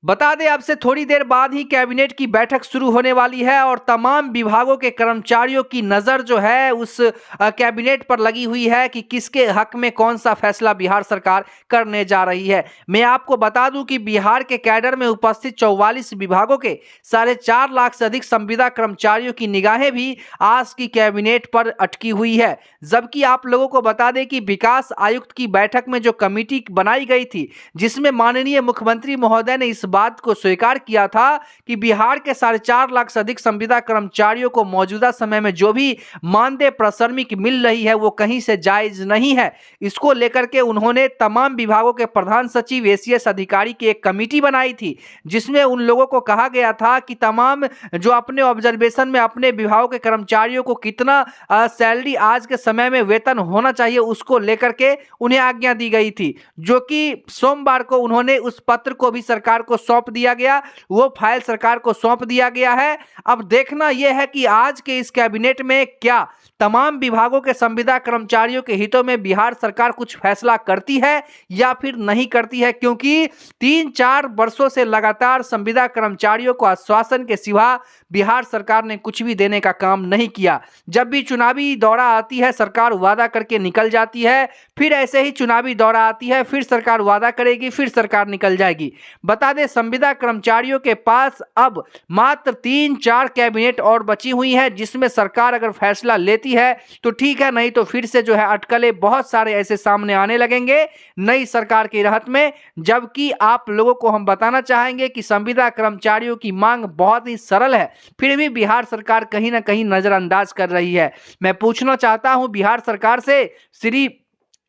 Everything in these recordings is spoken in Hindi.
बता दें अब से थोड़ी देर बाद ही कैबिनेट की बैठक शुरू होने वाली है और तमाम विभागों के कर्मचारियों की नज़र जो है उस कैबिनेट पर लगी हुई है कि किसके हक में कौन सा फैसला बिहार सरकार करने जा रही है। मैं आपको बता दूं कि बिहार के कैडर में उपस्थित 44 विभागों के 4.5 लाख से अधिक संविदा कर्मचारियों की निगाहें भी आज की कैबिनेट पर अटकी हुई है। जबकि आप लोगों को बता दें कि विकास आयुक्त की बैठक में जो कमेटी बनाई गई थी, जिसमें माननीय मुख्यमंत्री महोदय ने इस बात को स्वीकार किया था कि बिहार के 4.5 लाख से अधिक संविदा कर्मचारियों को मौजूदा समय में जो भी मानदेय प्रश्रमिक मिल रही है वो कहीं से जायज नहीं है। इसको लेकर के उन्होंने तमाम विभागों के प्रधान सचिव, एसीएस अधिकारी की एक कमेटी बनाई थी, जिसमें उन लोगों को कहा गया था कि तमाम जो अपने ऑब्जर्वेशन में अपने विभागों के कर्मचारियों को कितना सैलरी आज के समय में वेतन होना चाहिए उसको लेकर के उन्हें आज्ञा दी गई थी, जो कि सोमवार को उन्होंने उस पत्र को भी सरकार को सौंप दिया गया। वो फाइल सरकार को सौंप दिया गया है। अब देखना यह है कि आज के इस कैबिनेट में क्या तमाम विभागों के संविदा कर्मचारियों के हितों में बिहार सरकार कुछ फैसला करती है या फिर नहीं करती है, क्योंकि 3-4 वर्षों से लगातार संविदा कर्मचारियों को आश्वासन के सिवा बिहार सरकार ने कुछ भी देने का काम नहीं किया। जब भी चुनावी दौरा आती है सरकार वादा करके निकल जाती है, फिर ऐसे ही चुनावी दौरा आती है, फिर सरकार वादा करेगी, फिर सरकार निकल जाएगी। बता दें संविदा कर्मचारियों के पास अब मात्र 3-4 कैबिनेट और बची हुई है, जिसमें सरकार अगर फैसला लेती है तो ठीक है, नहीं तो फिर से जो है अटकलें बहुत सारे ऐसे सामने आने लगेंगे नई सरकार की राहत में। जबकि आप लोगों को हम बताना चाहेंगे कि संविदा कर्मचारियों की मांग बहुत ही सरल है, फिर भी बिहार सरकार कहीं ना कहीं नजरअंदाज कर रही है। मैं पूछना चाहता हूं बिहार सरकार से, श्री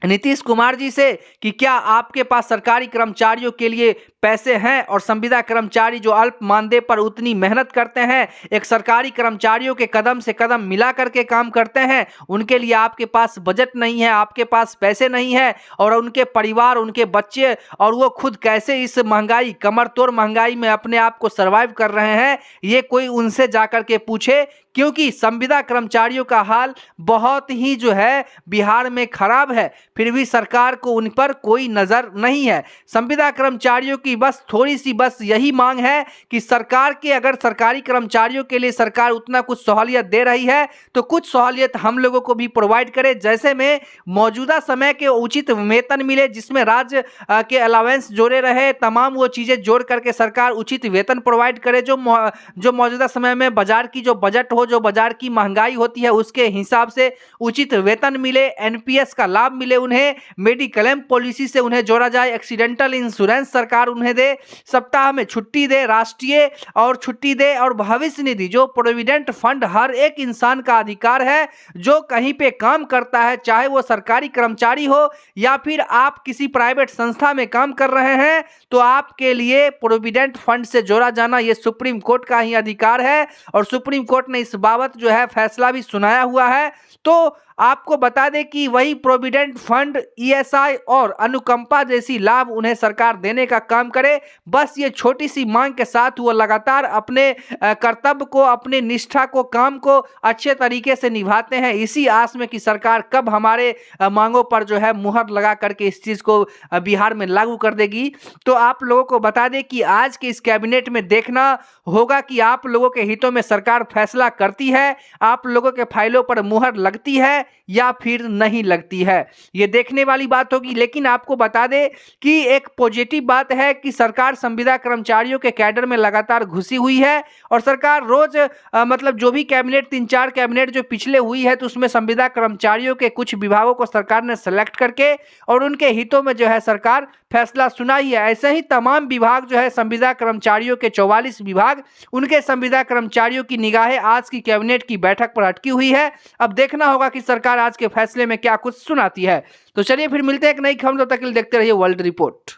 नीतीश कुमार जी से, कि क्या आपके पास सरकारी कर्मचारियों के लिए पैसे हैं? और संविदा कर्मचारी जो अल्प मानदेय पर उतनी मेहनत करते हैं, एक सरकारी कर्मचारियों के कदम से कदम मिला करके काम करते हैं, उनके लिए आपके पास बजट नहीं है, आपके पास पैसे नहीं है, और उनके परिवार, उनके बच्चे और वो खुद कैसे इस महंगाई, कमर तोड़ महंगाई में अपने आप को सर्वाइव कर रहे हैं, ये कोई उनसे जाकर के पूछे। क्योंकि संविदा कर्मचारियों का हाल बहुत ही जो है बिहार में खराब है, फिर भी सरकार को उन पर कोई नजर नहीं है। संविदा कर्मचारियों की बस थोड़ी सी बस यही मांग है कि सरकार के, अगर सरकारी कर्मचारियों के लिए सरकार उतना कुछ सहूलियत दे रही है तो कुछ सहूलियत हम लोगों को भी प्रोवाइड करे, जैसे में मौजूदा समय के उचित वेतन मिले, जिसमें राज्य के अलावेंस जोड़े रहे, तमाम वो चीजें जोड़ करके सरकार उचित वेतन प्रोवाइड करे, जो मौजूदा समय में बाजार की जो बजट हो, जो बाजार की महंगाई होती है उसके हिसाब से उचित वेतन मिले, एनपीएस का लाभ मिले उन्हें, मेडिक्लेम पॉलिसी से उन्हें जोड़ा जाए, एक्सीडेंटल इंश्योरेंस सरकार उन्हें दे, सप्ताह में छुट्टी दे, राष्ट्रीय और छुट्टी दे, और भविष्य निधि जो प्रोविडेंट फंड हर एक इंसान का अधिकार है जो कहीं पे काम करता है, चाहे वो सरकारी कर्मचारी हो या फिर आप किसी प्राइवेट संस्था में काम कर रहे हैं, तो आपके लिए प्रोविडेंट फंड से जोड़ा जाना ये सुप्रीम कोर्ट का ही अधिकार है। और सुप्रीम कोर्ट ने इस बाबत जो है फैसला भी सुनाया हुआ है। तो आपको बता दें कि वही प्रोविडेंट फंड, ईएसआई और अनुकंपा जैसी लाभ उन्हें सरकार देने का काम करे। बस ये छोटी सी मांग के साथ वो लगातार अपने कर्तव्य को, अपने निष्ठा को, काम को अच्छे तरीके से निभाते हैं, इसी आस में कि सरकार कब हमारे मांगों पर जो है मुहर लगा करके इस चीज़ को बिहार में लागू कर देगी। तो आप लोगों को बता दें कि आज के इस कैबिनेट में देखना होगा कि आप लोगों के हितों में सरकार फैसला करती है, आप लोगों के फाइलों पर मुहर लगती है या फिर नहीं लगती है, ये देखने वाली बात होगी। लेकिन आपको बता दें कि एक पॉजिटिव बात है कि सरकार संविदा कर्मचारियों के कैडर में लगातार घुसी हुई है, और सरकार रोज मतलब जो भी कैबिनेट, 3-4 कैबिनेट जो पिछले हुई है, तो उसमें संविदा कर्मचारियों के कुछ विभागों को सरकार ने सेलेक्ट करके और उनके हितों में जो है सरकार फैसला सुनाई है। ऐसे ही तमाम विभाग जो है संविदा कर्मचारियों के 44 विभाग, उनके संविदा कर्मचारियों की निगाहें आज की कैबिनेट की बैठक पर अटकी हुई है। अब देखना होगा कि सरकार आज के फैसले में क्या कुछ सुनाती है। तो चलिए फिर मिलते हैं एक नई खबर, तब तक के लिए देखते रहिए वर्ल्ड रिपोर्ट।